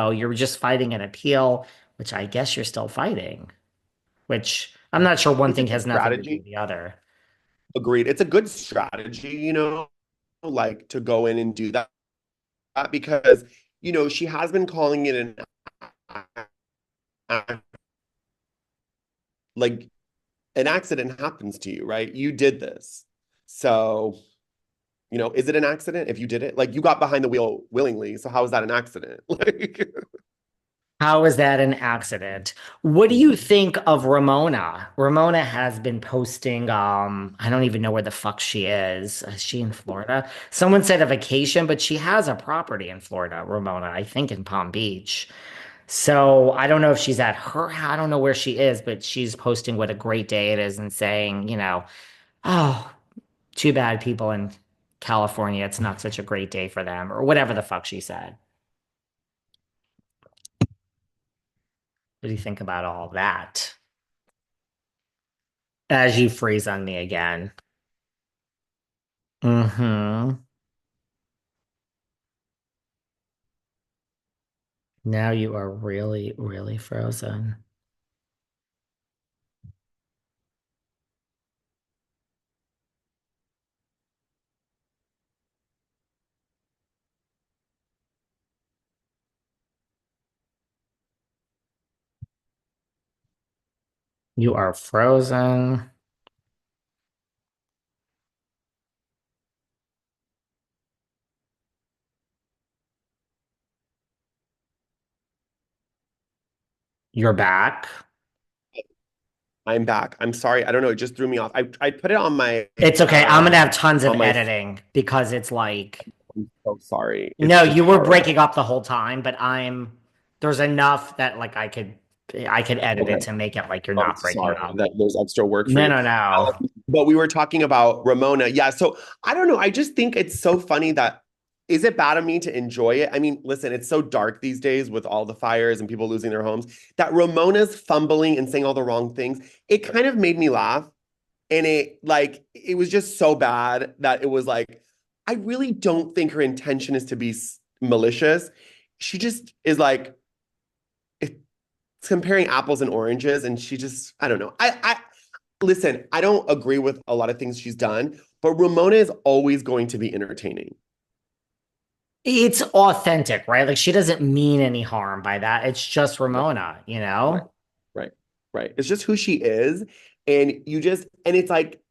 oh, you're just fighting an appeal, which I guess you're still fighting, which I'm not sure one It's a thing good has nothing to do strategy. with the other. Agreed. It's a good strategy, like to go in and do that because, she has been calling it like an accident happens to you, right? You did this. So, is it an accident if you did it? Like you got behind the wheel willingly. So how is that an accident? Like, How is that an accident? What do you think of Ramona? Ramona has been posting, I don't even know where the fuck she is. Is she in Florida? Someone said a vacation, but she has a property in Florida, Ramona, I think in Palm Beach. So I don't know if she's at her, I don't know where she is, but she's posting what a great day it is and saying, oh, too bad people in California, it's not such a great day for them, or whatever the fuck she said. What do you think about all that? As you freeze on me again. Mm-hmm. Now you are really, really frozen. You are frozen. You're back. I'm back. I'm sorry. I don't know. It just threw me off. I put it It's okay. I'm gonna have tons of on my editing because it's like, I'm so sorry. It's no, just you were horrible. breaking up the whole time, but there's enough that like I could edit it Okay. to make it like you're I'm not breaking sorry up. that there's extra work for No, you. no, no. But we were talking about Ramona. Yeah. So I don't know. I just think it's so funny that is it bad of me to enjoy it? I mean, listen, it's so dark these days with all the fires and people losing their homes that Ramona's fumbling and saying all the wrong things. It kind of made me laugh. And it was just so bad that it was like, I really don't think her intention is to be malicious. She just is like, it's comparing apples and oranges. And she just, I don't know. Listen, I don't agree with a lot of things she's done, but Ramona is always going to be entertaining. It's authentic, right? Like she doesn't mean any harm by that. It's just Right, Ramona, you right, know? right, right. It's just who she is. And it's like,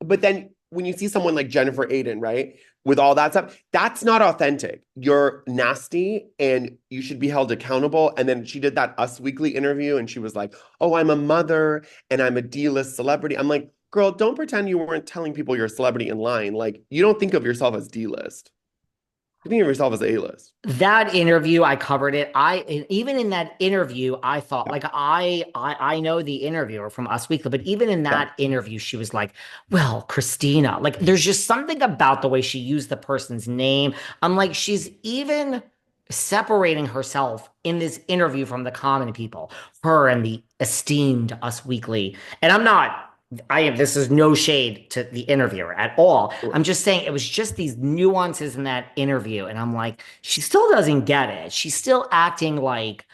but then when you see someone like Jennifer Aydin, right, with all that stuff, that's not authentic. You're nasty and you should be held accountable. And then she did that Us Weekly interview and she was like, oh, I'm a mother and I'm a D-list celebrity. I'm like, girl, don't pretend you weren't telling people you're a celebrity in line. Like, you don't think of yourself as D-list. You think of yourself as A-list. That interview, I covered it. Even in that interview, I thought Yeah, like I know the interviewer from Us Weekly, but even in yeah, that interview, she was like, "Well, Christina." Like, there's just something about the way she used the person's name. I'm like, she's even separating herself in this interview from the common people, her and the esteemed Us Weekly. And I'm not. I am. This is no shade to the interviewer at all. sure. I'm just saying it was just these nuances in that interview. And I'm like, she still doesn't get it. She's still acting like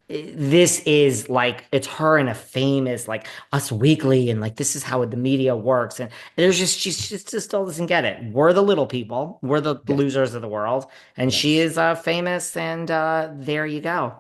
this is like it's her in a famous like Us Weekly and like this is how the media works. And there's just she just still doesn't get it. We're the little people. We're the Yes, losers of the world. And she yes. is famous and there you go.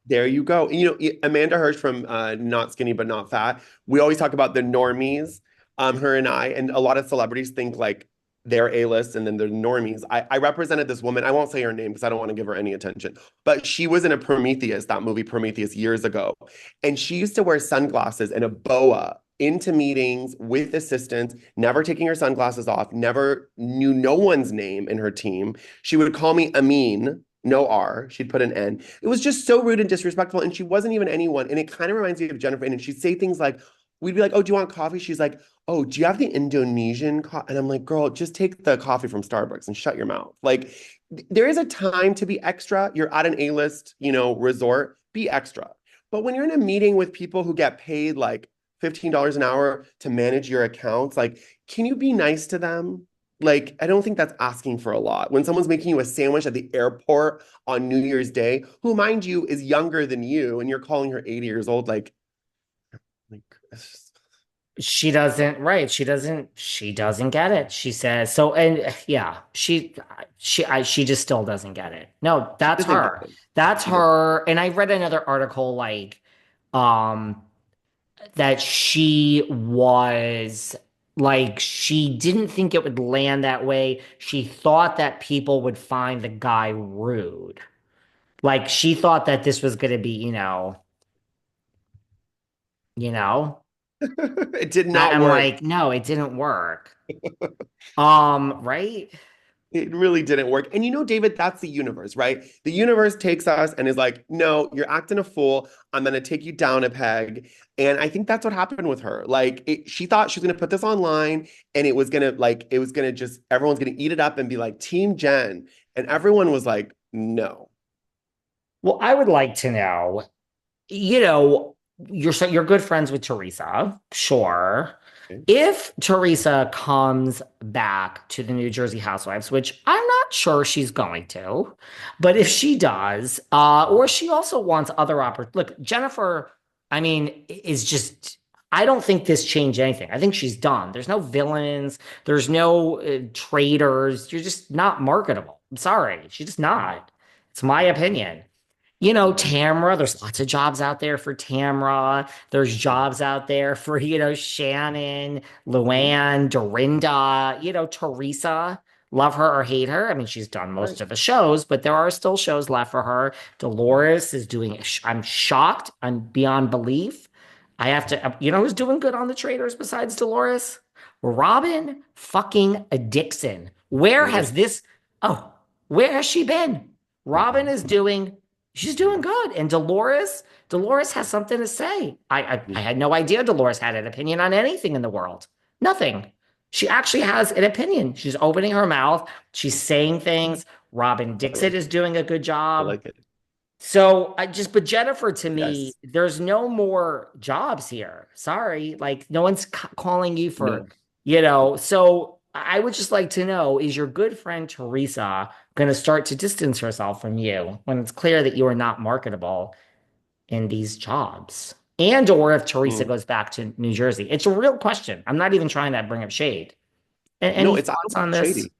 There you go. And, Amanda Hirsch from Not Skinny But Not Fat, we always talk about the normies, her and I, and a lot of celebrities think like they're A-list and then they're normies. I represented this woman. I won't say her name because I don't want to give her any attention, but she was in a Prometheus, that movie Prometheus years ago. And she used to wear sunglasses and a boa into meetings with assistants, never taking her sunglasses off, never knew no one's name in her team. She would call me Amin, no R. She'd put an N. It was just so rude and disrespectful. And she wasn't even anyone. And it kind of reminds me of Jennifer. And she'd say things like, we'd be like, oh, do you want coffee? She's like, oh, do you have the Indonesian coffee? And I'm like, girl, just take the coffee from Starbucks and shut your mouth. Like, there is a time to be extra. You're at an A-list, resort, be extra. But when you're in a meeting with people who get paid like $15 an hour to manage your accounts, like, can you be nice to them? Like, I don't think that's asking for a lot. When someone's making you a sandwich at the airport on New Year's Day, who, mind you, is younger than you, and you're calling her 80 years old, like, it's just- Right. She doesn't get it. She says, so, and yeah, she just still doesn't get it. No, she that's doesn't get her. it. That's She does. her. And I read another article um, that she didn't think it would land that way. She thought that people would find the guy rude. Like she thought that this was going to be, you know, It did not I'm work. like, no, it didn't work. Right? It really didn't work. And you know, David, that's the universe, right? The universe takes us and is like, no, you're acting a fool. I'm going to take you down a peg. And I think that's what happened with her. She thought she was going to put this online and it was going to just, everyone's going to eat it up and be like, Team Jen. And everyone was like, no. Well, I would like to know, you know, you're good friends with Teresa, sure. Okay. If Teresa comes back to the New Jersey Housewives, which I'm not sure she's going to, but if she does, or she also wants other opportunities. Look, Jennifer, I mean, is just. I don't think this changed anything. I think she's done. There's no villains. There's no traitors. You're just not marketable. I'm sorry. She's just not. It's my opinion. Tamra, there's lots of jobs out there for Tamra. There's jobs out there for, Shannon, Mhm. Luann, Dorinda, Teresa. Love her or hate her. I mean, she's done Right. most of the shows, but there are still shows left for her. Dolores is doing, I'm shocked. I'm beyond belief. I have to, who's doing good on the traders besides Dolores? Robin fucking Dixon. Where Oh, has this, oh, where has she been? Robin mhm. is doing She's doing good. And Dolores has something to say. I had no idea Dolores had an opinion on anything in the world. Nothing. She actually has an opinion. She's opening her mouth. She's saying things. Robin I Dixon like is it. doing a good I job. like it. But Jennifer, to me, Yes. there's no more jobs here. Sorry. Like, no one's calling you for, No. so I would just like to know, is your good friend Teresa going to start to distance herself from you when it's clear that you are not marketable in these jobs? And or if Teresa Mm. goes back to New Jersey. It's a real question. I'm not even trying to bring up shade. No, Any I thoughts don't think on it's this? shady.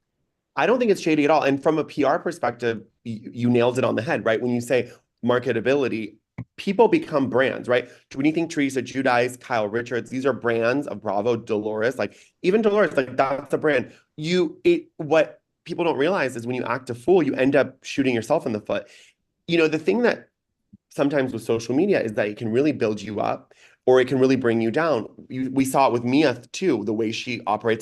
I don't think it's shady at all. And from a PR perspective, you nailed it on the head, right? When you say marketability, people become brands, right? When you think Teresa Giudice, Kyle Richards, these are brands of Bravo, Dolores, like even Dolores, like that's a brand. What people don't realize is when you act a fool, you end up shooting yourself in the foot. The thing that sometimes with social media is that it can really build you up or it can really bring you down. We saw it with Mia too, the way she operates